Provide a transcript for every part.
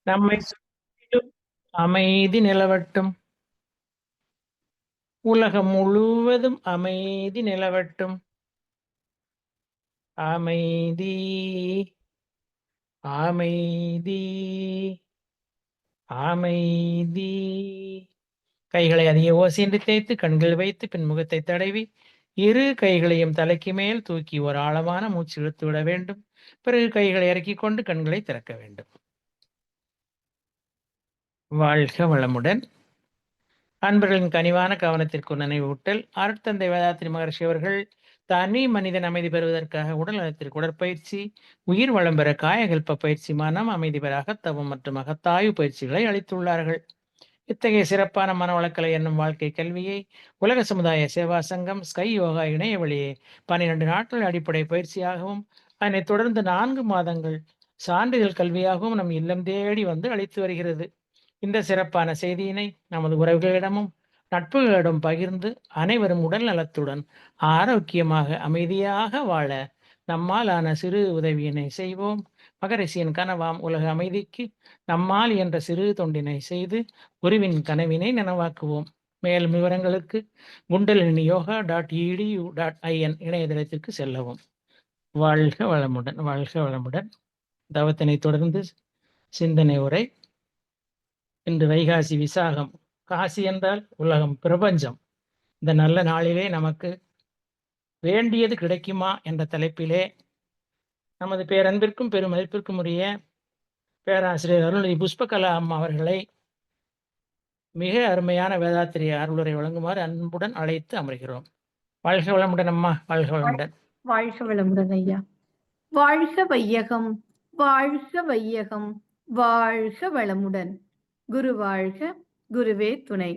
நம்மை சுற்றிலும் அமைதி நிலவட்டும். உலகம் முழுவதும் அமைதி நிலவட்டும். அமைதி, அமைதி, அமைதி. கைகளை அதிக ஓசையின்றி தேய்த்து கண்கள் வைத்து பின் முகத்தை தடவி இரு கைகளையும் தலைக்கு மேல் தூக்கி ஒரு ஆழமான மூச்சு இழுத்து விட வேண்டும். பிறகு கைகளை இறக்கிக் கொண்டு கண்களை திறக்க வேண்டும். வாழ்க வளமுடன். அன்பர்களின் கனிவான கவனத்திற்கு நினைவூட்டல். அருட்தந்தை வேதாத்திரி மகர்ஷி அவர்கள் தனி மனிதன் அமைதி பெறுவதற்காக உடல் நலத்திற்கு உடற்பயிற்சி, உயிர் வளம் பெற காயகல்ப பயிற்சி, மனம் அமைதி பெற அகத்தவம் மற்றும் அகத்தாய்வு பயிற்சிகளை அளித்துள்ளார்கள். இத்தகைய சிறப்பான மனவளக்கலை என்னும் வாழ்க்கை கல்வியை உலக சமுதாய சேவா சங்கம் ஸ்கை யோகா இணைய வழியே 12 நாட்கள் அடிப்படை பயிற்சியாகவும் அதனைத் தொடர்ந்து 4 மாதங்கள் சான்றிதழ் கல்வியாகவும் நம் இல்லம் தேடி வந்து அளித்து வருகிறது. இந்த சிறப்பான செய்தியினை நமது உறவுகளிடமும் நட்புகளிடம் பகிர்ந்து அனைவரும் உடல் நலத்துடன் ஆரோக்கியமாக அமைதியாக வாழ நம்மால் ஆன சிறு உதவியினை செய்வோம். மகரிஷியின் கனவாம் உலக அமைதிக்கு நம்மால் என்ற சிறு தொண்டினை செய்து குருவின் கனவினை நனவாக்குவோம். மேலும் விவரங்களுக்கு kundaliniyoga.edu.in இணையதளத்திற்கு செல்லவும். வாழ்க வளமுடன், வாழ்க வளமுடன். தவத்தினை தொடர்ந்து சிந்தனை உரை. இன்று வைகாசி விசாகம். காசி என்றால் உலகம், பிரபஞ்சம். இந்த நல்ல நாளிலே நமக்கு வேண்டியது கிடைக்குமா என்ற தலைப்பிலே நமது பேரன்பிற்கும் பெருமதிப்பிற்கும் உரிய பேராசிரியர் அருள்நிதி புஷ்பகலா அம்மா அவர்களை மிக அருமையான வேதாத்திரிய அருளுரை வழங்குமாறு அன்புடன் அழைத்து அமர்கிறோம். வாழ்க வளமுடன் அம்மா, வாழ்க வளமுடன். வாழ்க வளமுடன் ஐயா. வாழ்க வையகம், வாழ்க வையகம், வாழ்க வளமுடன். குரு வாழ்க, குருவே துணை.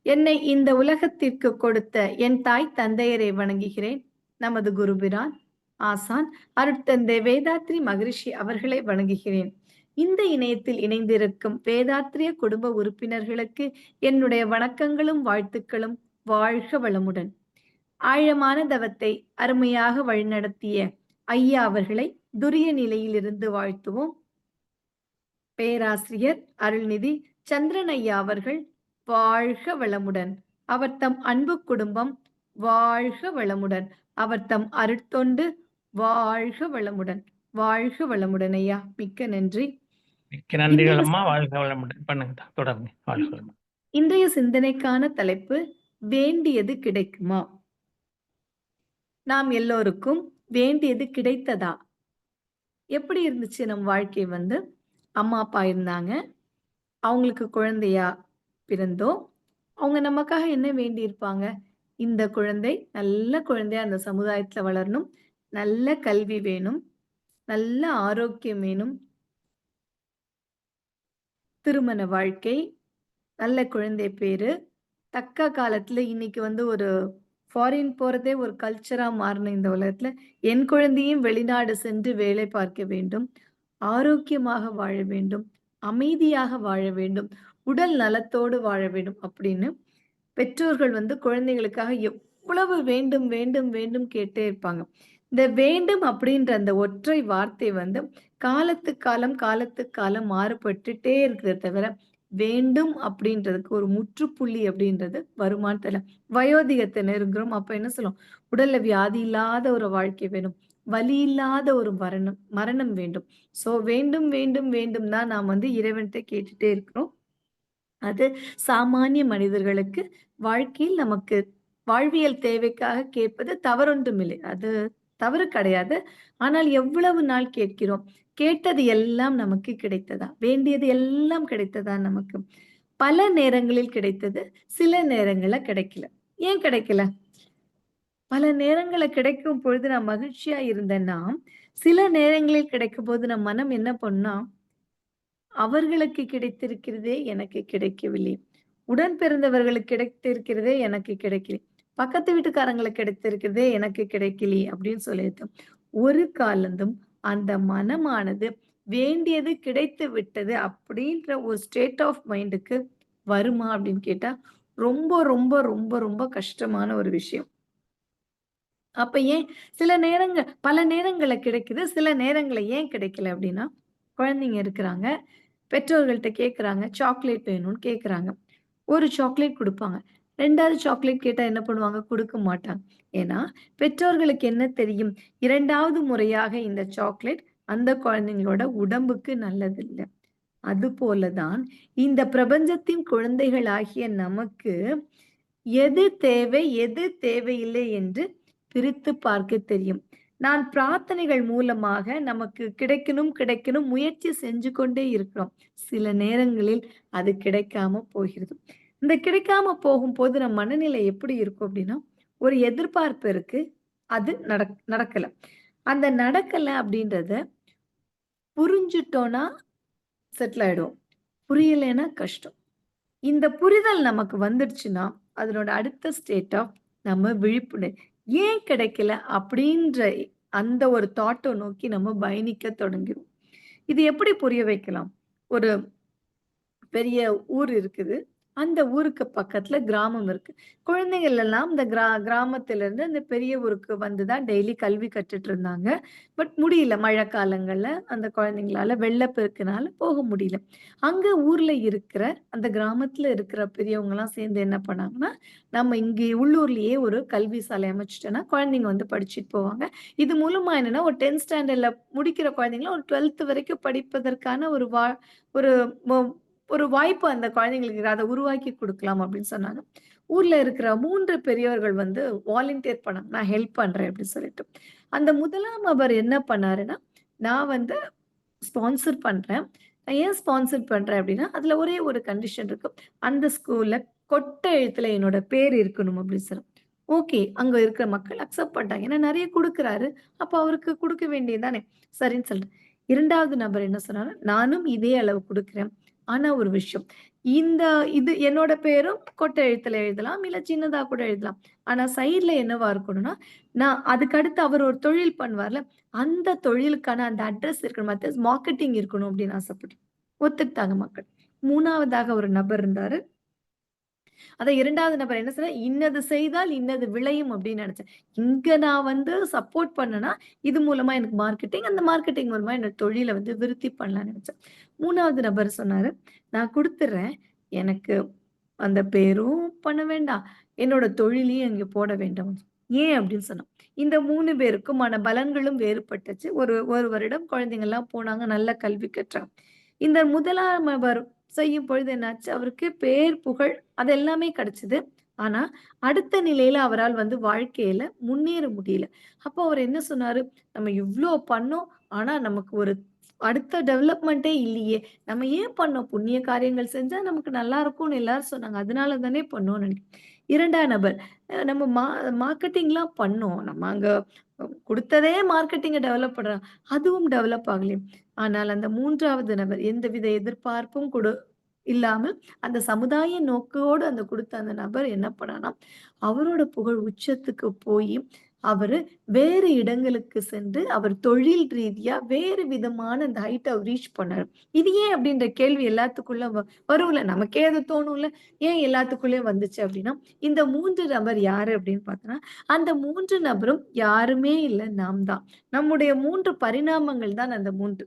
என்னை இந்த உலகத்திற்கு கொடுத்த என் தாய் தந்தையரை வணங்குகிறேன். நமது குருபிரான் ஆசான் அருட்தந்தை வேதாத்ரி மகரிஷி அவர்களை வணங்குகிறேன். இந்த இணையத்தில் இணைந்திருக்கும் வேதாத்ரிய குடும்ப உறுப்பினர்களுக்கு என்னுடைய வணக்கங்களும் வாழ்த்துக்களும். வாழ்க வளமுடன். ஆழமான தவத்தை அருமையாக வழிநடத்திய ஐயா அவர்களை துரிய நிலையிலிருந்து வாழ்த்துவோம். பேராசிரியர் அருள்நிதி சந்திரன் ஐயா அவர்கள் வாழ்க வளமுடன். அவர் தம் அன்பு குடும்பம் வாழ்க வளமுடன். அவர் தம் அருட்தொண்டு வாழ்க வளமுடன். வாழ்க வளமுடன் ஐயா. மிக்க நன்றி. மிக்க நன்றிகள் அம்மா. வாழ்க வளமுடன். பண்ணுங்க தொடர்ந்து. வாழ்க வளமுடன். இன்றைய சிந்தனைக்கான தலைப்பு வேண்டியது கிடைக்குமா? நாம் எல்லோருக்கும் வேண்டியது கிடைத்ததா? எப்படி இருந்துச்சு நம் வாழ்க்கை? அம்மா அப்பா இருந்தாங்க, அவங்களுக்கு குழந்தையா பிறந்தோம். அவங்க நமக்காக என்ன வேண்டி இருப்பாங்க? இந்த குழந்தை நல்ல குழந்தையா அந்த சமுதாயத்துல வளரணும், நல்ல கல்வி வேணும், நல்ல ஆரோக்கியம் வேணும், திருமண வாழ்க்கை, நல்ல குழந்தை பேரு, தக்க காலத்துல இன்னைக்கு ஒரு ஃபாரின் போறதே ஒரு கல்ச்சரா மாறின இந்த உலகத்துல என் குழந்தையும் வெளிநாடு சென்று வேலை பார்க்க வேண்டும், ஆரோக்கியமாக வாழ வேண்டும், அமைதியாக வாழ வேண்டும், உடல் நலத்தோடு வாழ வேண்டும் அப்படின்னு பெற்றோர்கள் குழந்தைகளுக்காக எவ்வளவு வேண்டும் வேண்டும் வேண்டும் கேட்டே இருப்பாங்க. இந்த வேண்டும் அப்படின்ற அந்த ஒற்றை வார்த்தை காலத்துக்கு காலம் காலத்துக்கு காலம் மாறுபட்டுட்டே இருக்கிறத தவிர வேண்டும் அப்படின்றதுக்கு ஒரு முற்றுப்புள்ளி அப்படின்றது வருமானு தெரியல. வயோதிகத்தை நெருங்குறோம். அப்ப என்ன சொல்லும்? உடல்ல வியாதி இல்லாத ஒரு வாழ்க்கை வேணும், வலி இல்லாத ஒரு மரணம் வேண்டும். சோ வேண்டும் வேண்டும் வேண்டும் தான் நாம் இறைவன்கிட்ட கேட்டுட்டே இருக்கிறோம். அது சாமானிய மனிதர்களுக்கு வாழ்க்கையில் நமக்கு வாழ்வியல் தேவைக்காக கேட்பது தவறொன்றுமில்லை. அது தவறு கிடையாது. ஆனால் எவ்வளவு நாள் கேட்கிறோம்? கேட்டது எல்லாம் நமக்கு கிடைத்ததா? வேண்டியது எல்லாம் கிடைத்ததா நமக்கு? பல நேரங்களில் கிடைத்தது, சில நேரங்கள்ல கிடைக்கல. ஏன் கிடைக்கல? பல நேரங்கள்ல கிடைக்கும் பொழுது நான் மகிழ்ச்சியா இருந்தேன்னா, சில நேரங்களில் கிடைக்கும் போது நம் மனம் என்ன பண்ணா, அவர்களுக்கு கிடைத்திருக்கிறதே எனக்கு கிடைக்கவில்லை, உடன் பிறந்தவர்களுக்கு கிடைத்திருக்கிறதே எனக்கு கிடைக்கல, பக்கத்து வீட்டுக்காரங்களுக்கு கிடைத்திருக்கிறதே எனக்கு கிடைக்கலையே அப்படின்னு சொல்லிட்டு ஒரு காலந்தும் அந்த மனமானது வேண்டியது கிடைத்து விட்டது அப்படின்ற ஒரு ஸ்டேட் ஆஃப் மைண்டுக்கு வருமா அப்படின்னு கேட்டா ரொம்ப ரொம்ப ரொம்ப ரொம்ப கஷ்டமான ஒரு விஷயம். அப்ப ஏன் பல நேரங்கள்ல கிடைக்குது, சில நேரங்கள்ல ஏன் கிடைக்கல அப்படின்னா, குழந்தைங்க இருக்கிறாங்க, பெற்றோர்கள்ட்ட கேட்குறாங்க, சாக்லேட் வேணும்னு கேட்குறாங்க. ஒரு சாக்லேட் குடுப்பாங்க. 2வது சாக்லேட் கேட்டா என்ன பண்ணுவாங்க? குடுக்க மாட்டாங்க. ஏன்னா, பெற்றோர்களுக்கு என்ன தெரியும்? 2வது முறையாக இந்த சாக்லேட் அந்த குழந்தைங்களோட உடம்புக்கு நல்லதில்ல. அதுபோல தான் இந்த பிரபஞ்சத்தின் குழந்தைகளாகிய நமக்கு எது தேவை, எது தேவையில்லை என்று பிரித்து பார்க்க தெரியும். நான் பிரார்த்தனைகள் மூலமாக நமக்கு கிடைக்கணும், கிடைக்கணும் முயற்சி செஞ்சு கொண்டே இருக்கிறோம். சில நேரங்களில் அது கிடைக்காம போகிறது. இந்த கிடைக்காம போகும்போது நம் மனநிலை எப்படி இருக்கும் அப்படின்னா, ஒரு எதிர்பார்ப்பு இருக்கு. அது நடக்கல. அந்த நடக்கல அப்படின்றத புரிஞ்சுட்டோம்னா செட்டில் ஆயிடுவோம். புரியலைன்னா கஷ்டம். இந்த புரிதல் நமக்கு வந்துடுச்சுன்னா, அதனோட அடுத்த ஸ்டேட் ஆஃப் நம்ம விழிப்புணர்வு. ஏன் கிடைக்கல? அப்படின்ற அந்த ஒரு தாட்ட நோக்கி நம்ம பயணிக்க தொடங்கிருவோம். இது எப்படி புரிய வைக்கலாம்? ஒரு பெரிய ஊர் இருக்குது. அந்த ஊருக்கு பக்கத்துல கிராமம் இருக்கு. குழந்தைகள் எல்லாம் இந்த கிராமத்திலிருந்து அந்த பெரிய ஊருக்கு வந்து தான் டெய்லி கல்வி கற்றுட்டு இருந்தாங்க. பட் முடியல. மழை காலங்கள்ல அந்த குழந்தைங்களால வெள்ளப்பெருக்குனால போக முடியல. அங்க ஊர்ல இருக்கிற அந்த கிராமத்துல இருக்கிற பெரியவங்கலாம் சேர்ந்து என்ன பண்ணாங்கன்னா, நம்ம இங்கே உள்ளூர்லயே ஒரு கல்வி சாலை அமைச்சுட்டோம்னா, குழந்தைங்க வந்து படிச்சுட்டு போவாங்க. இது மூலமா என்னன்னா, ஒரு 10த் ஸ்டாண்டர்ட்ல முடிக்கிற குழந்தைங்கள ஒரு 12த் வரைக்கும் படிப்பதற்கான ஒரு மொ ஒரு வாய்ப்பு அந்த குழந்தைங்களுக்கு அத உருவாக்கி குடுக்கலாம் அப்படின்னு சொன்னாங்க. ஊர்ல இருக்கிற 3 பெரியவர்கள் வந்து வாலண்டியர் பண்ணாங்க. நான் ஹெல்ப் பண்றேன் அப்படின்னு சொல்லிட்டு. அந்த 1ஆம் நபர் என்ன பண்ணாருன்னா, நான் வந்து ஸ்பான்சர் பண்றேன். நான் ஏன் ஸ்பான்சர் பண்றேன் அப்படின்னா, அதுல ஒரே ஒரு கண்டிஷன் இருக்கு. அந்த ஸ்கூல்ல கொட்ட எழுத்துல என்னோட பேர் இருக்கணும் அப்படின்னு சொன்னாங்க. ஓகே. அங்க இருக்கிற மக்கள் அக்செப்ட் பண்ணிட்டாங்க. ஏன்னா நெறைய குடுக்குறாரு. அப்ப அவருக்கு குடுக்க வேண்டியது தானே. சரின்னு சொல்லிட்டு. 2வது நபர் என்ன சொன்னாரு, நானும் இதே அளவு குடுக்குறேன். ஆனா ஒரு விஷயம். இந்த இது என்னோட பேரும் கொட்டை எழுத்துல எழுதலாம். இல்ல சின்னதா கூட எழுதலாம். ஆனா சைட்ல என்னவா இருக்கணும்னா, நான் அதுக்கு அடுத்து அவர் ஒரு தொழில் பண்ணுவார்ல, அந்த தொழிலுக்கான அந்த அட்ரஸ் இருக்கணும். மார்க்கெட்டிங் இருக்கணும் அப்படின்னு ஆசைப்பட்டேன். ஒத்துக்கிட்டாங்க மக்கள். 3வதாக ஒரு நபர் இருந்தாரு. அதான் 2வது நபர் என்ன சொன்னார், "இன்னது செய்தால் இன்னது விளையும்" அப்படின்னு நெனச்சேன். இங்க நான் வந்து சப்போர்ட் பண்ணேன்னா, இது மூலமா எனக்கு மார்க்கெட்டிங், அந்த மார்க்கெட்டிங் மூலமா என்னோட தொழில வந்து விருத்தி பண்ணலாம்னு நெனச்சேன். 3வது நபர் சொன்னாரு, "நான் குடுத்துர்றேன். எனக்கு அந்த பேரும் பண்ண வேண்டாம். என்னோட தொழிலையும் அங்க போட வேண்டாம்." ஏன் அப்படின்னு சொன்னா. இந்த 3 பேருக்குமான பலன்களும் வேறுபட்டுச்சு. ஒரு 1 வருடம் குழந்தைங்கலாம் போனாங்க. நல்ல கல்வி கற்றாங்க. இந்த 1ஆம் நபர் செய்யும் பொழுது என்னாச்சு, அவருக்கு பேர், புகழ் அது எல்லாமே கிடைச்சது. ஆனா, அடுத்த நிலையில அவரால் வந்து வாழ்க்கையில முன்னேற முடியல. அப்போ அவர் என்ன சொன்னாரு, "நம்ம இவ்ளோ பண்ணோம். ஆனா, நமக்கு ஒரு அடுத்த டெவலப்மெண்ட்டே இல்லையே! நம்ம ஏன் பண்ணோம்? புண்ணிய காரியங்கள் செஞ்சா நமக்கு நல்லா இருக்கும்னு எல்லாரும் சொன்னாங்க. அதனால தானே பண்ணோம்னு" நெனைக்கிறேன். 2ஆம் நபர், நம்ம மார்க்கெட்டிங்லாம் பண்ணோம். நம்ம அங்க குடுத்ததே மார்க்கெட்டிங்க டெவலப் பண்றாங்க. அதுவும் டெவலப் ஆகலையே! ஆனால் அந்த 3வது நபர் எந்தவித எதிர்பார்ப்பும் இல்லாமல் அந்த சமுதாய நோக்கோடு அந்த குடுத்த அந்த நபர் என்ன பண்ணார்னா, அவரோட புகழ் உச்சத்துக்கு போயி, அவரு வேறு இடங்களுக்கு சென்று, அவர் தொழில் ரீதியா வேறு விதமான அந்த ஹைட்ட அவர் ரீச் பண்ணாரு. இது ஏன் அப்படின்ற கேள்வி எல்லாத்துக்குள்ள வரும்ல. நமக்கே அது தோணும்ல. ஏன் எல்லாத்துக்குள்ளயும் வந்துச்சு அப்படின்னா, இந்த 3 நபர் யாரு அப்படின்னு பார்த்தோம்னா, அந்த 3 நபரும் யாருமே இல்ல நாம் தான். நம்முடைய 3 பரிணாமங்கள் தான் அந்த 3.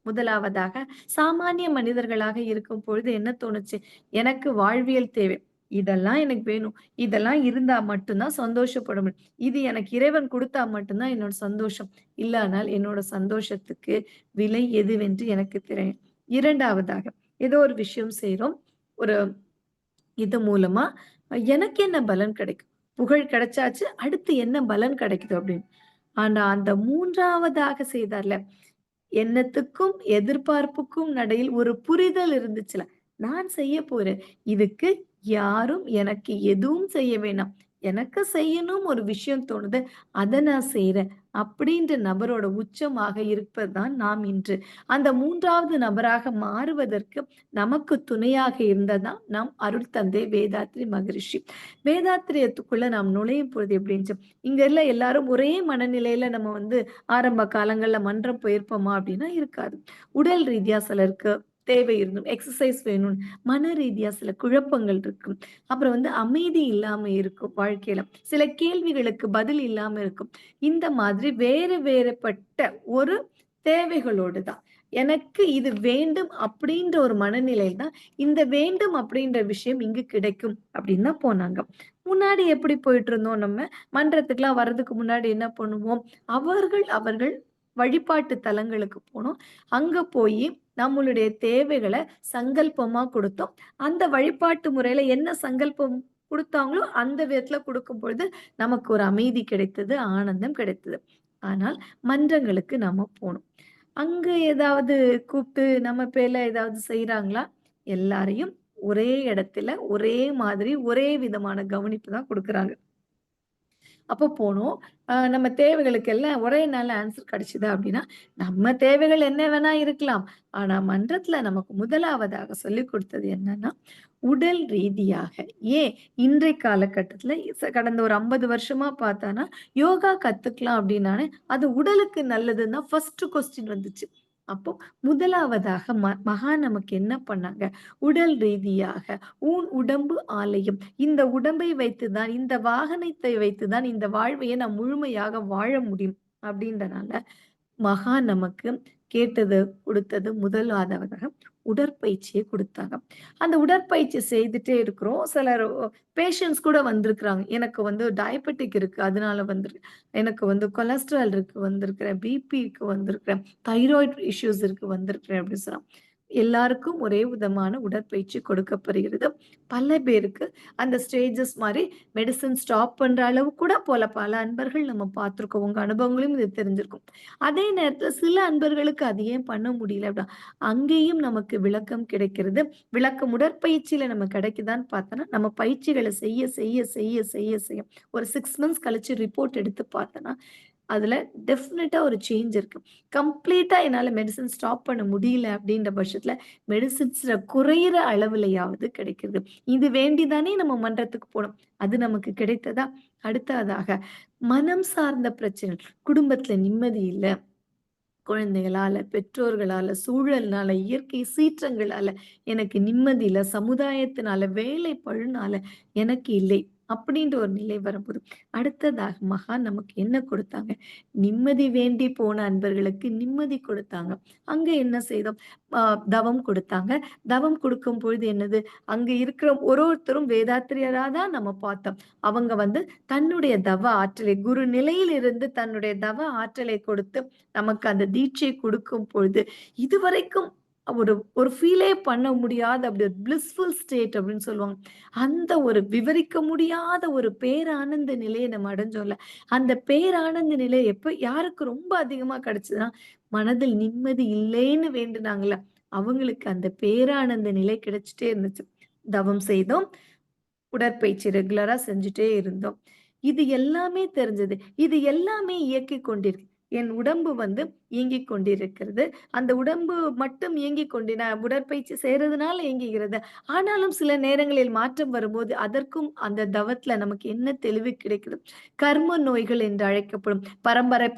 முதலாவதாக சாமானிய மனிதர்களாக இருக்கும் பொழுது என்ன தோணுச்சு? எனக்கு வாழ்வியல் தேவை. இதெல்லாம் எனக்கு வேணும். இதெல்லாம் இருந்தா மட்டும் தான் சந்தோஷப்பட முடியும். இது எனக்கு இறைவன் குடுத்தா மட்டும் தான் என்னோட சந்தோஷம். இல்லானால் என்னோட சந்தோஷத்துக்கு விலை எதுவென்று எனக்கு தெரியும். 2வதாக ஏதோ ஒரு விஷயம் செய்றோம். ஒரு இது மூலமா எனக்கு என்ன பலன் கிடைக்கும்? புகழ் கிடைச்சாச்சு. அடுத்து என்ன பலன் கிடைக்குது அப்படின்னு. ஆனா அந்த 3வதாக செய்தார்ல, எண்ணத்துக்கும், எதிர்பார்ப்புக்கும் நடையில் ஒரு புரிதல் இருந்துச்சுல. நான் செய்ய போறேன். இதுக்கு யாரும் எனக்கு எதுவும் செய்ய வேணாம். எனக்கு செய்யணும் ஒரு விஷயம் தோணுது. அத நான் செய்றேன். அப்படின்ற நபரோட உச்சமாக இருப்பது தான் நாம் இன்று. அந்த 3வது நபராக மாறுவதற்கு நமக்கு துணையாக இருந்தது தான் நம் அருள் தந்தை வேதாத்ரி மகரிஷி. வேதாத்திரியத்துக்குள்ள நாம் நுழையும் பொழுது எப்படி இருந்துச்சு? இங்க உள்ள எல்லாரும் ஒரே மனநிலையில நம்ம வந்து ஆரம்ப காலங்கள்ல மன்றம் போயிருப்போமா? அப்படின்னா இருக்காது. உடல் ரீதியா சிலருக்கு தேவை இருந்தும். எக்சர்சைஸ் வேணும். மன ரீதியா சில குழப்பங்கள் இருக்கும். அப்புறம் வந்து அமைதி இல்லாம இருக்கும் வாழ்க்கையில. சில கேள்விகளுக்கு பதில் இல்லாம இருக்கும். இந்த மாதிரி வேறு வேறுபட்ட ஒரு தேவைகளோடு தான். எனக்கு இது வேண்டும் அப்படின்ற ஒரு மனநிலையில தான் இந்த வேண்டும் அப்படின்ற விஷயம் இங்கு கிடைக்கும் அப்படின்னு தான் போனாங்க. முன்னாடி எப்படி போயிட்டு இருந்தோம் நம்ம, மன்றத்துக்குலாம் வர்றதுக்கு முன்னாடி என்ன பண்ணுவோம், அவர்கள் வழிபாட்டு தலங்களுக்கு போனோம். அங்க போயி நம்மளுடைய தேவைகள சங்கல்பமா குடுத்தோம். அந்த வழிபாட்டு முறையில என்ன சங்கல்பம் குடுத்தாங்களோ, அந்த விதத்துல குடுக்கும் பொழுது நமக்கு ஒரு அமைதி கிடைத்தது, ஆனந்தம் கிடைத்தது. ஆனால் மன்றங்களுக்கு நம்ம போனோம். அங்க ஏதாவது கூப்ட்டு நம்ம பேர்ல ஏதாவது செய்றாங்களா? எல்லாரையும் ஒரே இடத்துல, ஒரே மாதிரி, ஒரே விதமான கவனிப்பு தான் குடுக்குறாங்க. அப்போ போனோம். நம்ம தேவைகளுக்கு எல்லாம் ஒரே நாள்ல ஆன்ஸர் கிடைச்சுதா அப்படின்னா, நம்ம தேவைகள் என்ன வேணா இருக்கலாம். ஆனா மன்றத்துல நமக்கு முதலாவதாக சொல்லிக் குடுத்தது என்னன்னா, உடல் ரீதியாக ஏன் இன்றைய காலகட்டத்துல கடந்த ஒரு 50 வருஷமா பார்த்தான்னா, யோகா கத்துக்கலாம் அப்படின்னாலே, அது உடலுக்கு நல்லதுன்னு தான் ஃபர்ஸ்ட் கொஸ்டின் வந்துச்சு. அப்போ முதலாவதாக மகான் நமக்கு என்ன பண்ணாங்க? உடல் ரீதியாக ஊன் உடம்பு ஆலயம். இந்த உடம்பை வைத்துதான், இந்த வாகனத்தை வைத்துதான் இந்த வாழ்வைய நான் முழுமையாக வாழ முடியும். அப்படின்றனால மகான் நமக்கு கேட்டது குடுத்தது முதலாவதாக உடற்பயிற்சிய குடுத்தாங்க. அந்த உடற்பயிற்சி செய்துட்டே இருக்கிறோம். சிலர் பேஷண்ட்ஸ் கூட வந்திருக்கிறாங்க. எனக்கு வந்து டயபெட்டிக் இருக்கு. அதனால எனக்கு வந்து கொலஸ்ட்ரால் இருக்கு வந்திருக்கிறேன். பிபி இருக்கு வந்திருக்கிறேன். தைராய்டு இஷ்யூஸ் இருக்கு வந்திருக்கிறேன் அப்படின்னு சொன்னாங்க. எல்லாருக்கும் ஒரே விதமான உடற்பயிற்சி கொடுக்கப்படுகிறது. பல பேருக்கு அந்த ஸ்டேஜஸ் மாரி மெடிசின் ஸ்டாப் பண்ற அளவு கூட போல பல அன்பர்கள் நம்ம பார்த்திருக்கோம். உங்க அனுபவங்களையும் இது தெரிஞ்சிருக்கும். அதே நேரத்துல சில அன்பர்களுக்கு அது ஏன் பண்ண முடியல அப்படின்னா, அங்கேயும் நமக்கு விளக்கம் கிடைக்கிறது. விளக்கம் உடற்பயிற்சியில நம்ம கிடைக்குதான்னு பார்த்தோம்னா, நம்ம பயிற்சிகள செய்ய ஒரு 6 மந்த்ஸ் கழிச்சு ரிப்போர்ட் எடுத்து பார்த்தோம்னா, அதுல டெஃபினட்டா ஒரு சேஞ்ச் இருக்கு. கம்ப்ளீட்டா என்னால மெடிசின் ஸ்டாப் பண்ண முடியல அப்படின்ற பட்சத்துல, மெடிசின்ஸ்ல குறையிற அளவுலயாவது கிடைக்குது. இது வேண்டி தானே நம்ம மன்றத்துக்கு போனோம். அது நமக்கு கிடைத்ததா? அடுத்ததாக மனம் சார்ந்த பிரச்சனைகள். குடும்பத்துல நிம்மதி இல்ல. குழந்தைகளால, பெற்றோர்களால, சூழல்னால, இயற்கை சீற்றங்களால எனக்கு நிம்மதி இல்ல. சமுதாயத்தினால, வேலை பளுனால எனக்கு இல்லை. அப்படின்ற ஒரு நிலை வரும்போது, அடுத்ததாக மகான் நமக்கு என்ன கொடுத்தாங்க? நிம்மதி வேண்டி போன அன்பர்களுக்கு நிம்மதி கொடுத்தாங்க. அங்க என்ன செய்தோம்? அ தவம் கொடுத்தாங்க. தவம் கொடுக்கும் பொழுது என்னது? அங்க இருக்கிற ஒருத்தரும் வேதாத்திரியரா தான் நம்ம பார்த்தோம். அவங்க வந்து தன்னுடைய தவ ஆற்றலை குரு நிலையிலிருந்து தன்னுடைய தவ ஆற்றலை கொடுத்து நமக்கு அந்த தீட்சை கொடுக்கும் பொழுது, இதுவரைக்கும் ஒரு ஒரு ஃபீலே பண்ண முடியாத அப்படி ஒரு பிளிஸ்ஃபுல் ஸ்டேட் அப்படின்னு சொல்லுவாங்க. அந்த ஒரு விவரிக்க முடியாத ஒரு பேரானந்த நிலைய நம்ம அடைஞ்சோம்ல. அந்த பேரானந்த நிலை யாருக்கு ரொம்ப அதிகமா கிடைச்சதுன்னா, மனதில் நிம்மதி இல்லேன்னு வேண்டுனாங்கல்ல, அவங்களுக்கு அந்த பேரானந்த நிலை கிடைச்சுட்டே இருந்துச்சு. தவம் செய்தோம். உடற்பயிற்சி ரெகுலரா செஞ்சுட்டே இருந்தோம். இது எல்லாமே தெரிஞ்சது. இது எல்லாமே இயக்கிக் கொண்டிருக்கு. என் உடம்பு வந்து இயங்கிக் கொண்டிருக்கிறது. அந்த உடம்பு மட்டும் இயங்கிக் கொண்டு நான் உடற்பயிற்சி செய்றதுனால இயங்குகிறது. ஆனாலும் சில நேரங்களில் மாற்றம் வரும்போது, அதற்கும் அந்த தவத்துல நமக்கு என்ன தெளிவு கிடைக்குது? கர்ம நோய்கள் என்று அழைக்கப்படும்.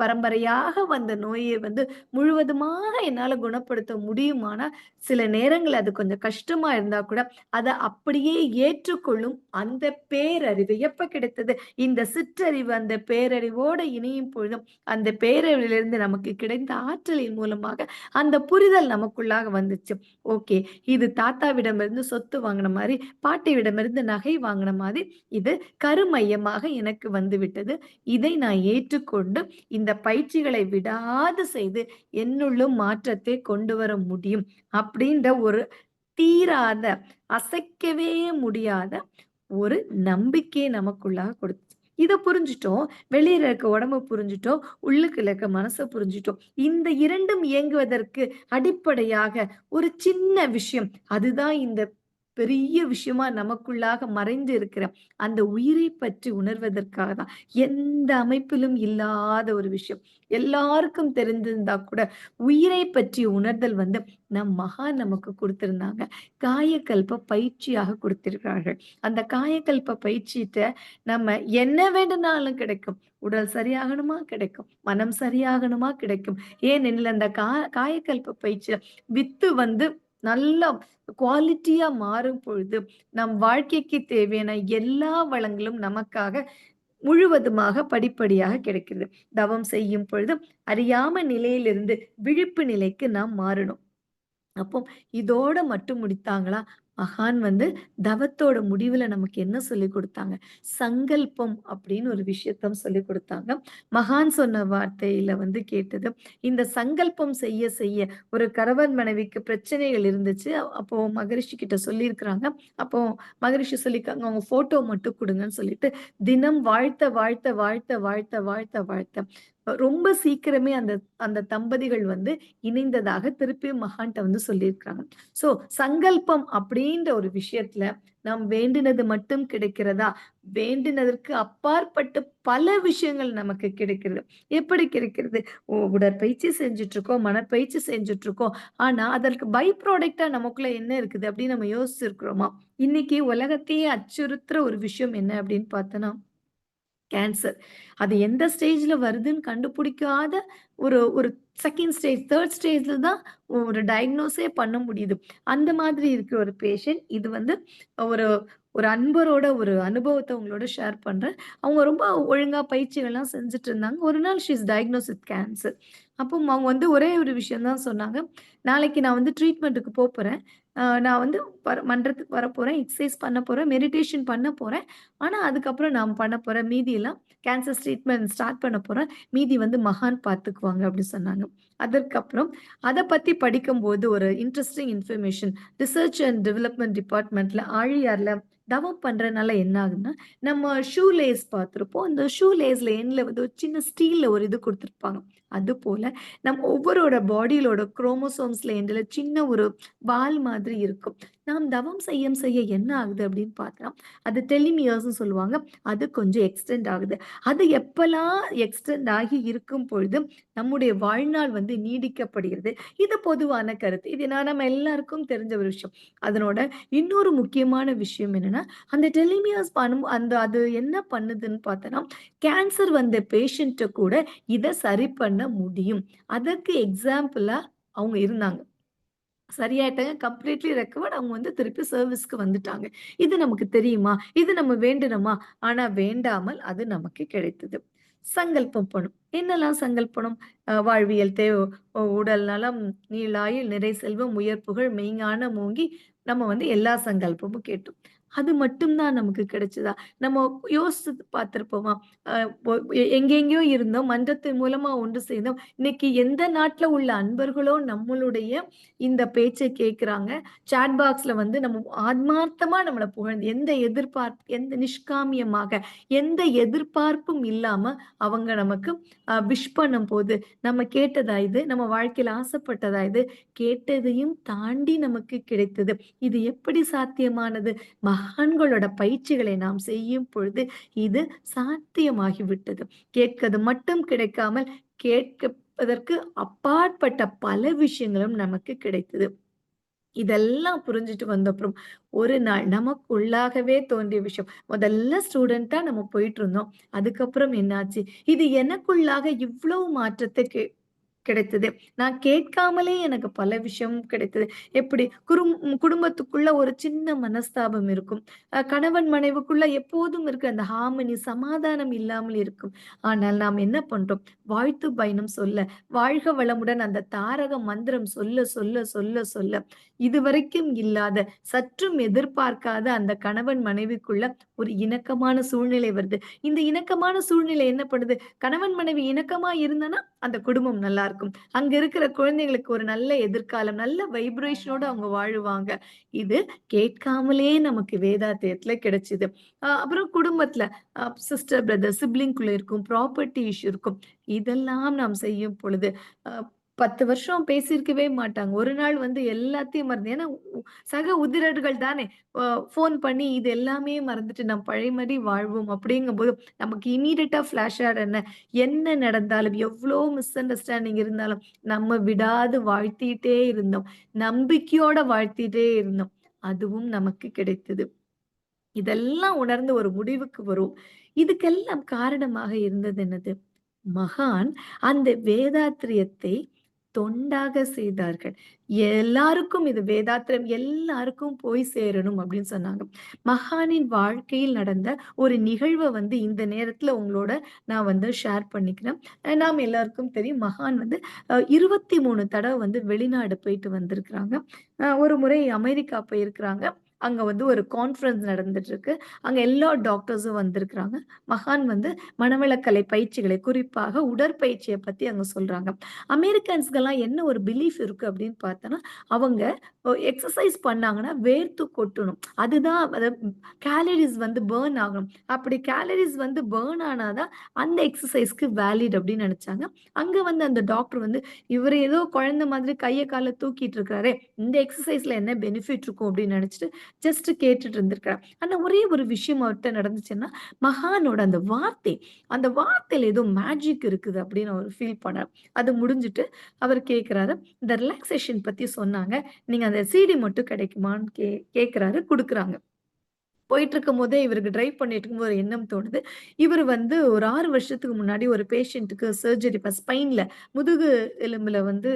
பரம்பரையாக வந்த நோயை வந்து முழுவதுமாக என்னால குணப்படுத்த முடியுமானா, சில நேரங்கள் அது கொஞ்சம் கஷ்டமா இருந்தா கூட, அத அப்படியே ஏற்றுக்கொள்ளும் அந்த பேரறிவு எப்ப கிடைத்தது? இந்த சிற்றறிவு அந்த பேரறிவோட இணையும் பொழுதும், அந்த பேரறிவிலிருந்து நமக்கு கிடைத்த ஆற்றலின் மூலமாக அந்த புரிதல் நமக்குள்ளாக வந்துச்சு. ஓகே. இது தாத்தாவிடமிருந்து சொத்து வாங்குன மாரி, பாட்டியிடமிருந்து நகை வாங்குன மாதிரி, இது கருமையமாக எனக்கு வந்துவிட்டது. இதை நான் ஏற்றுக்கொண்டு, இந்த பயிற்சிகளை விடாது செய்து, என்னுள்ளும் மாற்றத்தை கொண்டு வர முடியும். அப்படின்ற ஒரு தீராத, அசைக்கவே முடியாத ஒரு நம்பிக்கைய நமக்குள்ளாக கொடுத்துச்சு. இத புரிஞ்சுட்டோம். வெளியில இருக்க உடம்ப புரிஞ்சுட்டோம். உள்ளுக்குள்ள இருக்க மனச புரிஞ்சுட்டோம். இந்த 2ம் இயங்குவதற்கு அடிப்படையாக ஒரு சின்ன விஷயம். அதுதான் இந்த பெரிய விஷயமா நமக்குள்ளாக மறைந்து இருக்கிற அந்த உயிரை பற்றி உணர்வதற்காக தான். எந்த அமைப்பிலும் இல்லாத ஒரு விஷயம். எல்லாருக்கும் தெரிந்திருந்தா கூட, உயிரை பற்றி உணர்தல் வந்து நம் மகான் நமக்கு குடுத்திருந்தாங்க. காயகல்ப பயிற்சியாக குடுத்திருக்கிறார்கள். அந்த காயகல்ப பயிற்சிட்ட நம்ம என்ன வேண்டுனாலும் கிடைக்கும். உடல் சரியாகணுமா? கிடைக்கும். மனம் சரியாகணுமா? கிடைக்கும். ஏனெனில் அந்த காயகல்ப பயிற்சியில வித்து வந்து நல்லா குவாலிட்டியா மாறும் பொழுது, நம் வாழ்க்கைக்கு தேவையான எல்லா வளங்களும் நமக்காக முழுவதுமாக படிப்படியாக கிடைக்கிறது. தவம் செய்யும் பொழுது அறியாம நிலையிலிருந்து விழிப்பு நிலைக்கு நாம் மாறணும். அப்போ இதோட மட்டும் முடித்தாங்களா? மகான் வந்து தவத்தோட முடிவுல நமக்கு என்ன சொல்லிக் குடுத்தாங்க? சங்கல்பம் அப்படின்னு ஒரு விஷயத்த சொல்லிக் குடுத்தாங்க. மகான் சொன்ன வார்த்தையில வந்து கேட்டது, இந்த சங்கல்பம் செய்ய செய்ய ஒரு கணவன் மனைவிக்கு பிரச்சனைகள் இருந்துச்சு. அப்போ மகரிஷி கிட்ட சொல்லியிருக்கிறாங்க. அப்போ மகரிஷி சொல்லியிருக்காங்க, "உங்க ஃபோட்டோ மட்டும் குடுங்கன்னு" சொல்லிட்டு, தினம் வாழ்த்த, வாழ்த்த, வாழ்த்த, வாழ்த்த, வாழ்த்த, வாழ்த்த ரொம்ப சீக்கிரமே அந்த அந்த தம்பதிகள் வந்து இணைந்ததாக திருப்பியும் மகான்ட்ட வந்து சொல்லியிருக்காங்க. சோ, சங்கல்பம் அப்படின்ற ஒரு விஷயத்துல நாம் வேண்டினது மட்டும் கிடைக்கிறதா? வேண்டினதற்கு அப்பாற்பட்டு பல விஷயங்கள் நமக்கு கிடைக்கிறது. எப்படி கிடைக்கிறது? உடற்பயிற்சி செஞ்சுட்டு இருக்கோம், மனப்பயிற்சி செஞ்சுட்டு இருக்கோம். ஆனா, அதற்கு பை ப்ராடக்ட்டா நமக்குள்ள என்ன இருக்குது அப்படின்னு நம்ம யோசிச்சிருக்கிறோமா? இன்னைக்கு உலகத்தையே அச்சுறுத்துற ஒரு விஷயம் என்ன அப்படின்னு பார்த்தோம்னா கேன்சர். அது எந்த ஸ்டேஜ்ல வருதுன்னு கண்டுபிடிக்காத ஒரு ஒரு 2ண்ட் ஸ்டேஜ், 3ர்ட் ஸ்டேஜ்ல தான் ஒரு டயக்னோஸே பண்ண முடியுது. அந்த மாதிரி இருக்கிற ஒரு பேஷண்ட் இது வந்து ஒரு ஒரு அன்பரோட ஒரு அனுபவத்த உங்களோட ஷேர் பண்றேன். அவங்க ரொம்ப ஒழுங்கா பயிற்சிகள்லாம் செஞ்சுட்டு இருந்தாங்க. ஒரு நாள் she is diagnosed with cancer. அப்போ அவங்க வந்து ஒரே ஒரு விஷயம் தான் சொன்னாங்க. "நாளைக்கு நான் வந்து ட்ரீட்மென்ட்க்கு போப்போறேன். நான் வந்து மன்றத்துக்கு வரப்போறேன். எக்சர்சைஸ் பண்ண போறேன். மெடிடேஷன் பண்ண போறேன். ஆனா, அதுக்கப்புறம் நான் பண்ண போறேன். மீதியெல்லாம் கேன்சர் ட்ரீட்மெண்ட் ஸ்டார்ட் பண்ண போறேன். மீதி வந்து மகான் பார்த்துக்குவாங்க" அப்படி சொன்னாங்க. அதற்கப்புறம் அத பத்தி படிக்கும்போது ஒரு interesting information research and development டிபார்ட்மென்ட்ல ஆழியார்ல தவம் பண்றனால என்ன ஆகுதுன்னா, நம்ம ஷூ லேஸ் பார்த்திருப்போம். அந்த ஷூ லேஸ்ல எண்ட்ல வந்து ஒரு சின்ன ஸ்டீல்ல ஒரு இது குடுத்திருப்பாங்க. அதுபோல நம்ம ஒவ்வொருவரோட பாடியிலோட குரோமோசோம்ஸ்ல எண்ட்ல சின்ன ஒரு வால் மாதிரி இருக்கும். நாம் தவம் செய்ய என்ன ஆகுது அப்படின்னு பார்த்தா, அது டெலிமியர்ஸ்ன்னு சொல்லுவாங்க. அது கொஞ்சம் எக்ஸ்டெண்ட் ஆகுது. அது எப்பலாம் எக்ஸ்டெண்ட் ஆகி இருக்கும் பொழுது, நம்முடைய வாழ்நாள் வந்து நீடிக்கப்படுகிறது. இது பொதுவான கருத்து. இது நம்ம எல்லாருக்கும் தெரிஞ்ச ஒரு விஷயம். அதனோட இன்னொரு முக்கியமான விஷயம் என்னன்னா, அந்த டெலிமியர்ஸ் அந்த அது என்ன பண்ணுதுன்னு பார்த்தோன்னா, கேன்சர் வந்த பேஷண்ட்ட கூட இத சரி பண்ண முடியும். அதற்கு எக்ஸாம்பிளா அவங்க இருந்தாங்க. சரியாயிட்டாங்க. Completely recovered. அவங்க வந்து திருப்பி சர்வீஸ்க்கு வந்துட்டாங்க. இது நமக்கு தெரியுமா? இது நம்ம வேண்டுனோமா? ஆனா வேண்டாமல் அது நமக்கு கிடைத்தது. சங்கல்பம் பணும். என்னலாம் சங்கல்பனம்? வாழ்வியல் உடல் நலம், நீளாயுள், நிறை செல்வம், உயர் புகழ், மெய்ஞானம் ஓங்கி நம்ம வந்து எல்லா சங்கல்பமும் கேட்டோம். அது மட்டும் தான் நமக்கு கிடைச்சதா? நம்ம யோசிச்சு பார்த்திருப்போமா? அ ஒ எங்கெங்கேயோ இருந்தோம். மன்றத்தின் மூலமா ஒன்று சேர்ந்தோம். இன்னைக்கு எந்த நாட்ல உள்ள அன்பர்களோ நம்மளுடைய இந்த பேச்ச கேட்குறாங்க. சாட் பாக்ஸ்ல வந்து நம்ம ஆத்மார்த்தமா நம்மள புகழ்ந்து, எந்த நிஷ்காமியமாக, எந்த எதிர்பார்ப்பும் இல்லாம அவங்க நமக்கு விஷ் பண்ணும்போது, நம்ம கேட்டதா இது? நம்ம வாழ்க்கையில ஆசைப்பட்டதா இது? கேட்டதையும் தாண்டி நமக்கு கிடைத்தது. இது எப்படி சாத்தியமானது? மகான்களோட பயிற்சிகளை நாம் செய்யும் பொழுது, இது சாத்தியமாகிவிட்டது. கேட்கது மட்டும் கிடைக்காமல், கேட்பதற்கு அப்பாற்பட்ட பல விஷயங்களும் நமக்கு கிடைத்தது. இதெல்லாம் புரிஞ்சுட்டு வந்தப்புறம், ஒரு நாள் நமக்குள்ளாகவே தோன்றிய விஷயம். முதல்ல ஸ்டூடெண்ட்டா நம்ம போயிட்டுருந்தோம். அதுக்கப்புறம் என்னாச்சு? இது எனக்குள்ளாக இவ்ளோ மாற்றத்த கிடைத்தது. நான் கேட்காமலே எனக்கு பல விஷயம் கிடைத்தது. எப்படி குடும்பத்துக்குள்ள ஒரு சின்ன மனஸ்தாபம் இருக்கும். கணவன் மனைவிக்குள்ள எப்போதும் இருக்கிற அந்த ஹார்மனி, சமாதானம் இல்லாமல் இருக்கும். ஆனால் நாம் என்ன பண்றோம்? வாழ்த்து பயணம் சொல்ல, வாழ்க வளமுடன் அந்த தாரக மந்திரம் சொல்ல, சொல்ல, சொல்ல, சொல்ல இதுவரைக்கும் இல்லாத, சற்றும் எதிர்பார்க்காத அந்த கணவன் மனைவிக்குள்ள ஒரு இணக்கமான சூழ்நிலை வருது. இந்த இணக்கமான சூழ்நிலை என்ன பண்ணுது? கணவன் மனைவி இணக்கமா இருந்தனா, அந்த குடும்பம் நல்லா இருக்கும். அங்க இருக்கிற குழந்தைகளுக்கு ஒரு நல்ல எதிர்காலம், நல்ல வைப்ரேஷனோட அவங்க வாழுவாங்க. இது கேட்காமலே நமக்கு வேதாத்தியத்துல கிடைச்சது. அப்புறம் குடும்பத்துல சிஸ்டர், பிரதர், சிப்லிங்குள்ள இருக்கும். ப்ராப்பர்ட்டி இஷ்யூ இருக்கும். இதெல்லாம் நாம் செய்யும் பொழுது, அ 10 வருஷம் பேசியிருக்கவே மாட்டாங்க. ஒரு நாள் வந்து எல்லாத்தையும் மறந்து ஏன்னா சக உதிரர்கள் தானே! ஃபோன் பண்ணி இது எல்லாமே மறந்துட்டு நாம் பழையபடி வாழ்வோம் அப்படிங்கும்போது, நமக்கு இம்மீடியட்டா ஃபிளாஷ் ஆட் என்ன நடந்தாலும், எவ்ளோ மிஸ் அண்டர்ஸ்டாண்டிங் இருந்தாலும், நம்ம விடாது வாழ்த்திட்டே இருந்தோம். நம்பிக்கையோட வாழ்த்திட்டே இருந்தோம். அதுவும் நமக்கு கிடைத்தது. இதெல்லாம் உணர்ந்து ஒரு முடிவுக்கு வருவோம். இதுக்கெல்லாம் காரணமாக இருந்தது என்னது? மகான் அந்த வேதாத்திரியத்தை தொண்டாக செய்தார்கள். எல்லாருக்கும் இது வேதாத்திரம் எல்லாருக்கும் போய் சேரணும் அப்படின்னு சொன்னாங்க. மகானின் வாழ்க்கையில் நடந்த ஒரு நிகழ்வ வந்து இந்த நேரத்துல உங்களோட நான் வந்து ஷேர் பண்ணிக்கிறேன். நாம் எல்லாருக்கும் தெரியும் மகான் வந்து 23 தடவ வந்து வெளிநாடு போயிட்டு வந்திருக்கிறாங்க. ஒரு முறை அமெரிக்கா போயிருக்கிறாங்க. அங்க வந்து ஒரு கான்ஃபரன்ஸ் நடந்துட்டு இருக்கு. அங்க எல்லா டாக்டர்ஸும் வந்திருக்கிறாங்க. மகான் வந்து மனவளக்கலை பயிற்சிகளை குறிப்பாக உடற்பயிற்சிய பத்தி அங்க சொல்றாங்க. அமெரிக்கன்ஸ்க்கெல்லாம் என்ன ஒரு பிலீஃப் இருக்கு அப்படின்னு பார்த்தோன்னா, அவங்க எக்சர்சைஸ் பண்ணாங்கன்னா வேர்த்து கொட்டணும். அதுதான் கேலரீஸ் வந்து பர்ன் ஆகணும். அப்படி கேலரீஸ் வந்து பர்ன் ஆனா தான் அந்த எக்சர்சைஸ்க்கு வேலிட் அப்படின்னு நெனச்சாங்க. அங்க வந்து அந்த டாக்டர் வந்து, இவரு ஏதோ குழந்தை மாதிரி கைய கால தூக்கிட்டு இருக்கிறாரே, இந்த எக்சர்சைஸ்ல என்ன பெனிஃபிட் இருக்கும் அப்படின்னு நெனச்சுட்டு ஜஸ்ட் கேட்டுட்டு இருந்திருக்கிறார். ஆனா ஒரே ஒரு விஷயம் அவர்ட்ட நடந்துச்சுன்னா, மகானோட அந்த வார்த்தையில ஏதோ மேஜிக் இருக்குது அப்படின்னு அவர் ஃபீல் பண்ணார். அது முடிஞ்சுட்டு அவர் கேட்கிறாரு, இந்த ரிலாக்சேஷன் பத்தி சொன்னாங்க. நீங்க அந்த சிடி மட்டும் கிடைக்குமான்னு கேட்கிறாரு. குடுக்குறாங்க. போயிட்டுருக்கும்போதே இவருக்கு டிரைவ் பண்ணிட்டு இருக்கும்போது ஒரு எண்ணம் தோணுது. இவரு வந்து ஒரு 6 வருஷத்துக்கு முன்னாடி ஒரு பேஷண்ட்டுக்கு சர்ஜரி ஸ்பைன்ல முதுகு எலும்புல வந்து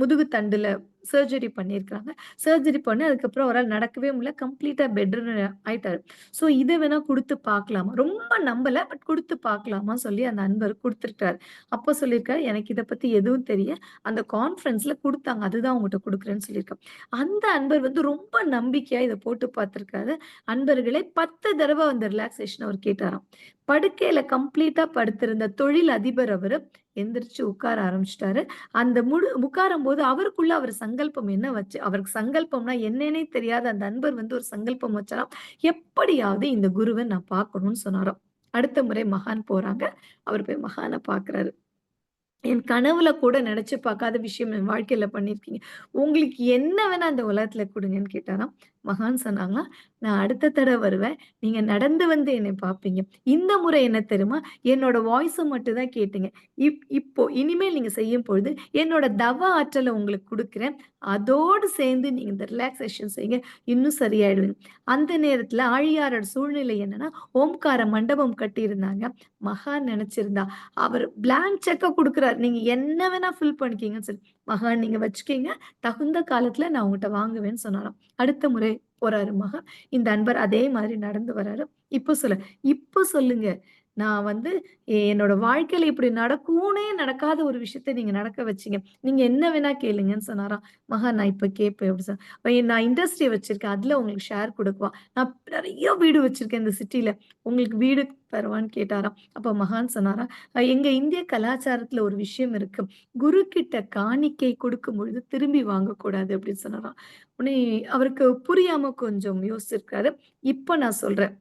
முதுகு தண்டுல சர்ஜரி பண்ணியிருக்காங்க. சர்ஜரி பண்ணி அதுக்கப்புறம் அவரால நடக்கவே முடியல. கம்ப்ளீட்டா பெட் ரிடன் ஆயிட்டாரு. ஸோ இத வேணா குடுத்து பார்க்கலாமா? ரொம்ப நம்பல. பட் குடுத்து பார்க்கலாமா சொல்லி அந்த அன்பர் குடுத்துருக்காரு. அப்போ சொல்லியிருக்காரு, "எனக்கு இத பத்தி எதுவும் அந்த கான்ஃபரன்ஸ்ல குடுத்தாங்க. அதுதான் உங்கட்ட குடுக்குறேன்னு" சொல்லியிருக்காரு. அந்த அன்பர் வந்து ரொம்ப நம்பிக்கையா இத போட்டு பார்த்திருக்காரு. அன்பர்களே 10 தடவ அந்த ரிலாக்சேஷன் அவர் கேட்டாராம். படுக்கையில கம்ப்ளீட்டா படுத்திருந்த தொழில் அதிபர் அவரு எந்திரிச்சு உட்கார ஆரம்பிச்சுட்டாரு. அந்த உட்காரும்போது அவருக்குள்ள அவர் சங்கல்பம் என்ன வச்சு அவருக்கு சங்கல்பம்னா என்னன்னே தெரியாத அந்த அன்பர் வந்து ஒரு சங்கல்பம் வச்சாராம். எப்படியாவது இந்த குருவ நான் பார்க்கணும்னு சொன்னாராம். அடுத்த முறை மகான் போறாங்க. அவர் போய் மகான பார்க்குறாரு. என் கனவுல கூட நெனச்சு பார்க்காத விஷயம் என் வாழ்க்கையில பண்ணியிருக்கீங்க. உங்களுக்கு என்ன வேணா இந்த உலகத்துல குடுங்கன்னு கேட்டாராம். மகான் சொன்னாங்களாம், "நான் அடுத்த தடவ வருவேன். நீங்க நடந்து வந்து என்னை பார்ப்பீங்க. இந்த முறை என்ன தெரியுமா? என்னோட வாய்ஸ மட்டும் தான் கேட்டீங்க. இப்போ இனிமேல் நீங்க செய்யும் பொழுது என்னோட தவ ஆற்றல உங்களுக்கு குடுக்குறேன். அதோடு சேர்ந்து நீங்க இந்த ரிலாக்சேஷன் செய்யுங்க. இன்னும் சரியாயிடுவீங்க." அந்த நேரத்துல ஆழியாரோட சூழ்நிலை என்னன்னா, ஓம்கார மண்டபம் கட்டியிருந்தாங்க. மகான் நெனச்சிருந்தா அவரு பிளாங்க் செக்க குடுக்குறாரு. நீங்க என்ன வேணா ஃபில் பண்ணிக்கங்கன்னு சொல்லி. மகான் நீங்க வச்சுக்கங்க. தகுந்த காலத்துல நான் உங்கட்ட வாங்குவேன்னு சொன்னாராம். அடுத்த முறை போறாரு மகான். இந்த அன்பர் அதே மாதிரி நடந்து வராரு. இப்ப சொல்லுங்க. நான் வந்து என்னோட வாழ்க்கையில இப்படி நடக்கும்னே நடக்காத ஒரு விஷயத்த நீங்க நடக்க வச்சீங்க. நீங்க என்ன வேணா கேளுங்கன்னு சொன்னாராம். மகான் நான் இப்ப கேட்பேன் அப்படி நான் இண்டஸ்ட்ரி வச்சிருக்கேன். அதுல உங்களுக்கு ஷேர் குடுக்கவா? நான் நெறைய வீடு வச்சிருக்கேன் இந்த சிட்டில. உங்களுக்கு வீடு தரவான்னு கேட்டாராம். அப்ப மகான் சொன்னாராம், எங்க இந்திய கலாச்சாரத்துல ஒரு விஷயம் இருக்கு. குரு கிட்ட காணிக்கை கொடுக்கும் பொழுது திரும்பி வாங்கக்கூடாது" அப்படின்னு சொன்னாராம். உடனே அவருக்கு புரியாம கொஞ்சம் யோசிச்சிருக்காரு. இப்ப நான் சொல்றேன்.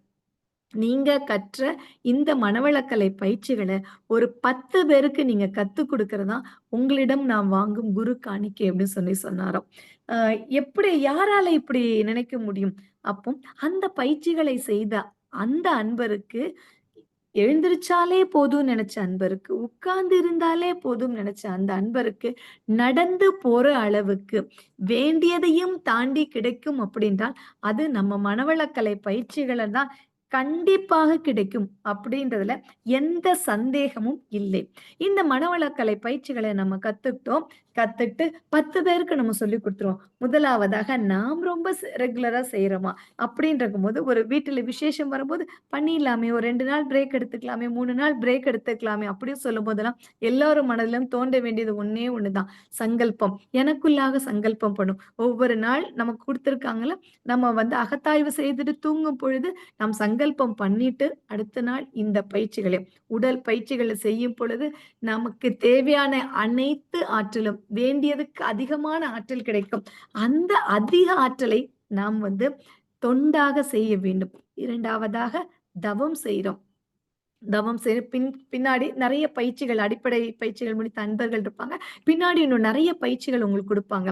நீங்க கற்ற இந்த மனவளக்கலை பயிற்சிகள ஒரு 10 பேருக்கு நீங்க கத்துக் குடுக்கிறது தான் உங்களிடம் நான் வாங்கும் குரு காணிக்கை அப்படின்னு சொல்லி சொன்னாராம். அ எப்படி யாரால இப்படி நினைக்க முடியும்? அப்போ அந்த பயிற்சிகளை செய்த அந்த அன்பருக்கு எழுந்திருச்சாலே போதும்னு நெனச்ச அன்பருக்கு, உட்கார்ந்து இருந்தாலே போதும்னு நெனச்ச அந்த அன்பருக்கு, நடந்து போற அளவுக்கு வேண்டியதையும் தாண்டி கிடைக்கும் அப்படின்றால், அது நம்ம மனவளக்கலை பயிற்சிகள தான் கண்டிப்பாக கிடைக்கும் அப்படின்றதுல எந்த சந்தேகமும் இல்லை. இந்த மனவளக்கலை பயிற்சிகள நம்ம கத்துக்கிட்டோம். கத்துக்கிட்டு 10 பேருக்கு நம்ம சொல்லிக் குடுத்துருவோம். முதலாவதாக நாம் ரொம்ப ரெகுலரா செய்றோமா? அப்படின்றக்கும்போது ஒரு வீட்டில விசேஷம் வரும்போது பண்ணிடலாமே, ஒரு 2 நாள் பிரேக் எடுத்துக்கலாமே, 3 நாள் பிரேக் எடுத்துக்கலாமே அப்படின்னு சொல்லும்போதெல்லாம், எல்லாரும் மனதிலும் தோன்ற வேண்டியது ஒண்ணே ஒண்ணுதான். சங்கல்பம். எனக்குள்ளாக சங்கல்பம் பண்ணும். ஒவ்வொரு நாள் நமக்கு குடுத்துருக்காங்கல்ல, நம்ம வந்து அகத்தாய்வு செய்துட்டு தூங்கும் பொழுது, நாம் சங்கல்பம் பண்ணிட்டு, அடுத்த நாள் இந்த பயிற்சிகளை, உடல் பயிற்சிகள செய்யும் பொழுது, நமக்கு தேவையான அனைத்து ஆற்றலும், வேண்டியதுக்கு அதிகமான ஆற்றல் கிடைக்கும். அந்த அதிக ஆற்றலை நாம் வந்து தொண்டாக செய்ய வேண்டும். 2வதாக தவம் செய்றோம். தவம் செய்து பின்னாடி நெறைய பயிற்சிகள், அடிப்படை பயிற்சிகள் முடித்த அன்பர்கள் இருப்பாங்க. பின்னாடி இன்னும் நெறைய பயிற்சிகள் உங்களுக்கு குடுப்பாங்க.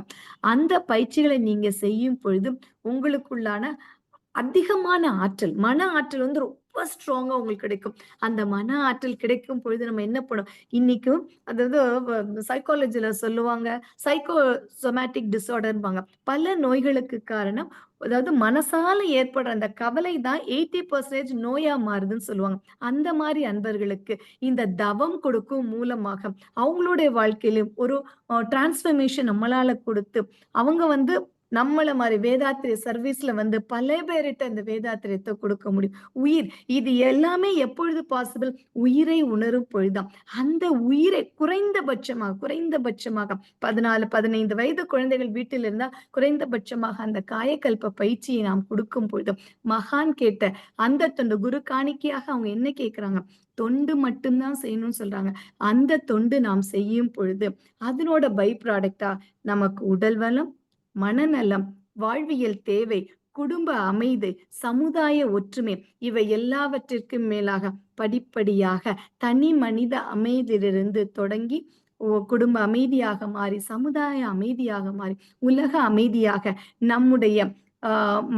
அந்த பயிற்சிகளை நீங்க செய்யும் பொழுது, உங்களுக்குள்ளான அதிகமான ஆற்றல், மன ஆற்றல் வந்து ரொம்ப ரொம்ப ஸ்ட்ராங்கா உங்களுக்கு கிடைக்கும். அந்த மன ஆற்றல் கிடைக்கும் பொழுது நம்ம என்ன பண்ணும் இன்னைக்கும் அதாவது சைக்காலஜில சொல்லுவாங்க, சைக்கோசோமேட்டிக் டிஸார்டர்ம்பாங்க. பல நோய்களுக்கு காரணம் அதாவது மனசால ஏற்படுற அந்த கவலை தான் 80% நோயா மாறுதுன்னு சொல்லுவாங்க. அந்த மாரி அன்பர்களுக்கு இந்த தவம் கொடுக்கும் மூலமாக அவங்களுடைய வாழ்க்கையிலும் ஒரு டிரான்ஸ்ஃபர்மேஷன் நம்மளால குடுத்து, அவங்க வந்து நம்மள மாரி வேதாத்திரிய சர்வீஸ்ல வந்து பல பேர்ட்ட இந்த வேதாத்திரியத்த கொடுக்க முடியும். உயிர் இது எல்லாமே எப்பொழுது பாசிபிள்? உயிரை உணரும் பொழுதுதான். அந்த உயிரை குறைந்தபட்சமாக 14, 15 வயது குழந்தைகள் வீட்டில் இருந்தா குறைந்தபட்சமாக அந்த காயகல்ப பயிற்சியை நாம் கொடுக்கும் பொழுது, மகான் கேட்ட அந்த தொண்டு குரு காணிக்கையாக அவங்க என்ன கேட்கிறாங்க? தொண்டு மட்டும் தான் செய்யணும்னு சொல்றாங்க. அந்த தொண்டு நாம் செய்யும் பொழுது, அதனோட பை ப்ராடக்ட்டா நமக்கு உடல் வளம், மனநலம், வாழ்வியல் தேவை, குடும்ப அமைதி, சமுதாய ஒற்றுமை இவை எல்லாவற்றிற்கும் மேலாக படிப்படியாக தனி மனித அமைதியிலிருந்து தொடங்கி குடும்ப அமைதியாக மாறி, சமுதாய அமைதியாக மாறி, உலக அமைதியாக நம்முடைய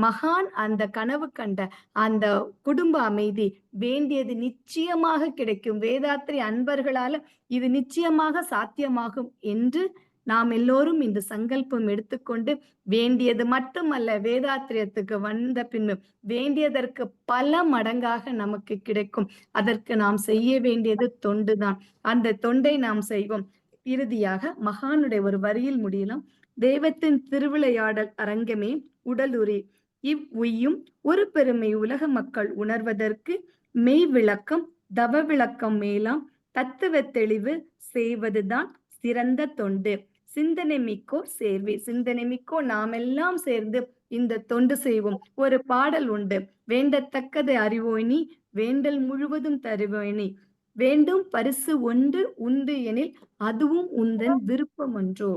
மகான் அந்த கனவு கண்ட அந்த குடும்ப அமைதி வேண்டியது நிச்சயமாக கிடைக்கும். வேதாத்திரி அன்பர்களால இது நிச்சயமாக சாத்தியமாகும் என்று நாம் எல்லோரும் இந்த சங்கல்பம் எடுத்துக்கொண்டு வேண்டியது மட்டுமல்ல வேதாத்திரியத்துக்கு வந்த பின்பு வேண்டியதற்கு பல மடங்காக நமக்கு கிடைக்கும். அதற்கு நாம் செய்ய வேண்டியது தொண்டுதான். அந்த தொண்டை நாம் செய்வோம். இறுதியாக மகானுடைய ஒரு வரியில் முடியலாம். தெய்வத்தின் திருவிளையாடல் அரங்கமே உடலுரி இவ்வுய்யும் ஒரு பெருமை உலக மக்கள் உணர்வதற்கு மெய் விளக்கம் தவ விளக்கம் மேலாம் தத்துவ தெளிவு செய்வதுதான் சிறந்த தொண்டு. சிந்தனை மிக்கோர் சேர்வே. சிந்தனை மிக்கோர் நாமெல்லாம் சேர்ந்து இந்த தொண்டு செய்வோம். ஒரு பாடல் உண்டு. வேண்டத்தக்கது அறிவோய் நீ வேண்டல் முழுவதும் தருவோய் நீ வேண்டும் பரிசு ஒன்று உண்டு எனில் அதுவும் உந்தன் விருப்பம் ஒன்றோ.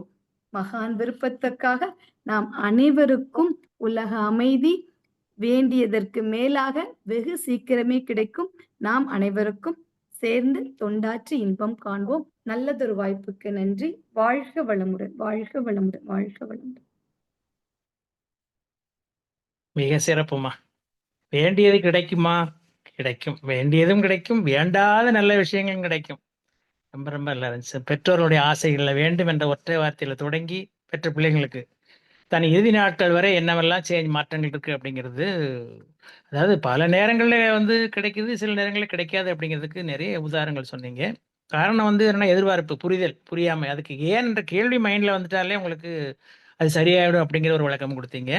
மகான் விருப்பத்துக்காக நாம் அனைவருக்கும் உலக அமைதி வேண்டியதற்கு மேலாக வெகு சீக்கிரமே கிடைக்கும். நாம் அனைவருக்கும் சேர்ந்து தொண்டாற்றி இன்பம் காண்போம். நல்லதொரு வாய்ப்புக்கு நன்றி. வாழ்க வளமுடன், வாழ்க வளமுடன், வாழ்க வளமுடன். மிக சிறப்புமா. வேண்டியது கிடைக்குமா? கிடைக்கும். வேண்டியதும் கிடைக்கும். வேண்டாத நல்ல விஷயங்களும் கிடைக்கும். ரொம்ப ரொம்ப நல்லா இருந்துச்சு. பெற்றோருடைய ஆசைகள்ல வேண்டும் என்ற ஒற்றை வார்த்தையில தொடங்கி பெற்ற பிள்ளைங்களுக்கு தன் இறுதி நாட்கள் வரை என்னவெல்லாம் மாற்றங்கள் இருக்கு அப்படிங்கிறது, அதாவது பல நேரங்கள்ல வந்து கிடைக்குது, சில நேரங்கள்ல கிடைக்காது அப்படிங்கிறதுக்கு நிறைய உதாரணங்கள் சொன்னீங்க. காரணம் வந்து என்னன்னா எதிர்பார்ப்பு, புரிதல், புரியாமை. அதுக்கு ஏன் என்ற கேள்வி மைண்ட்ல வந்துட்டாலே உங்களுக்கு அது சரியாயிடும் அப்படிங்கிற ஒரு விளக்கம் குடுத்தீங்க.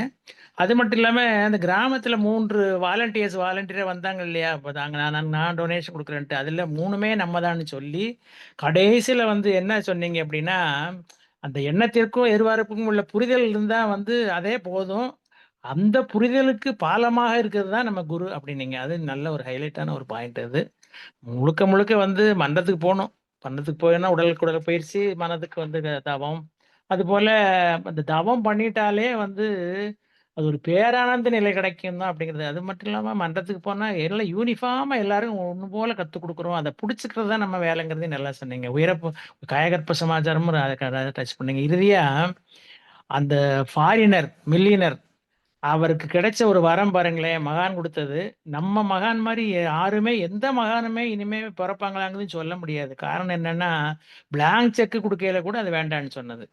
அது மட்டும் இல்லாம அந்த கிராமத்துல 3 வாலண்டியரா வந்தாங்க இல்லையா? அப்ப நான் டொனேஷன் குடுக்குறேன்ட்டு. அதுல 3மே நம்ம தான்னு சொல்லி, கடைசில வந்து என்ன சொன்னீங்க அப்படின்னா, அந்த எண்ணத்திற்கும் எதிர்பார்ப்புக்கும் உள்ள புரிதல் இருந்தா வந்து அதே போதும். அந்த புரிதலுக்கு பாலமாக இருக்கிறது தான் நம்ம குரு அப்படின்னீங்க. அது நல்ல ஒரு ஹைலைட்டான ஒரு பாயிண்ட் அது. முழுக்க முழுக்க வந்து மன்றத்துக்கு போணும். மன்றத்துக்கு போனா உடலுக்கு உடற்பயிற்சி, மனதுக்கு வந்து தவம். அதுபோல அந்த தவம் பண்ணிட்டாலே வந்து அது ஒரு பேரானந்த நிலை கிடைக்கும் தான் அப்படிங்கிறது. அது மட்டும் இல்லாம மன்றத்துக்கு போனா எல்லாம் யூனிஃபார்மா எல்லாரும் ஒண்ணு போல கத்துக் குடுக்குறோம். அத புடிச்சுக்கிறது தான் நம்ம வேலைங்கிறதையும் நல்லா சொன்னீங்க. காயகற்ப சமாச்சாரமும் அத டச் பண்ணீங்க. இறுதியா அந்த ஃபாரினர், மில்லியனர் அவருக்கு கிடைச்ச ஒரு வரம் பாருங்களேன்! மகான் குடுத்தது. நம்ம மகான் மாரி யாருமே எந்த மகானுமே இனிமே பொறப்பாங்களாங்கிறதையும் சொல்ல முடியாது. காரணம் என்னன்னா, பிளாங்க் செக் குடுக்கையில கூட அது வேண்டான்னு சொன்னது.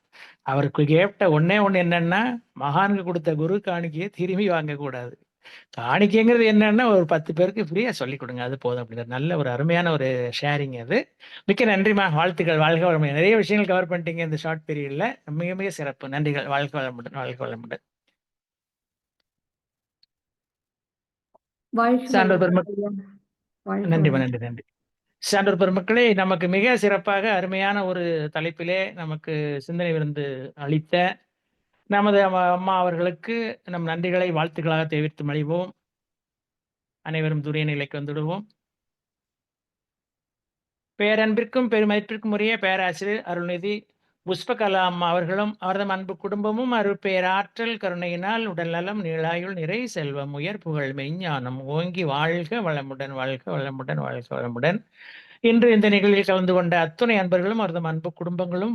அவருக்கு கேட்ட ஒண்ணே ஒண்ணு என்னன்னா, மகானுக்கு குடுத்த குரு காணிக்கைய திரும்பி வாங்கக்கூடாது. காணிக்கைங்கிறது என்னன்னா, ஒரு 10 பேருக்கு ஃப்ரீயா சொல்லிக் குடுங்க. அது போதும் அப்படிங்கிறது. நல்ல ஒரு அருமையான ஒரு ஷேரிங் அது. மிக்க நன்றிம்மா. வாழ்த்துக்கள். வாழ்க வளமுடன். நிறைய விஷயங்கள் கவர் பண்ணிட்டீங்க இந்த ஷார்ட் பீரியட்ல. மிக மிக சிறப்பு. நன்றிகள். வாழ்க வளமுடன். வாழ்க வளமுடன். வாழ்க சான்றோர் வளமுடன் பெருமக்கள் ஐயா. வாழ்க நன்றிம்மா. வளமுடன். நன்றி, நன்றி. சான்றோர் பெருமக்களே, நமக்கு மிக சிறப்பாக அருமையான ஒரு தலைப்பிலே நமக்கு சிந்தனை விருந்து அளித்த நமது அம்மா அவர்களுக்கு நம் நன்றிகளை வாழ்த்துக்களாக தெரிவித்து மகிழ்வோம். அனைவரும் துரிய நிலைக்கு வந்துடுவோம். பேரன்பிற்கும் பெருமதிப்பிற்கும் உரிய பேராசிரியர் அருள்நிதி புஷ்பகலா அம்மா அவர்களும் அவரது அன்பு குடும்பமும் அருட்பேராற்றல் கருணையினால் உடல்நலம் நீளாயுள் நிறை செல்வம் உயர் புகழ் மெய்ஞானம் ஓங்கி வாழ்க வளமுடன், வாழ்க வளமுடன், வாழ்க வளமுடன். இன்று இந்த நிகழ்வில் கலந்து கொண்ட அத்துணை அன்பர்களும் அவரது அன்பு குடும்பங்களும்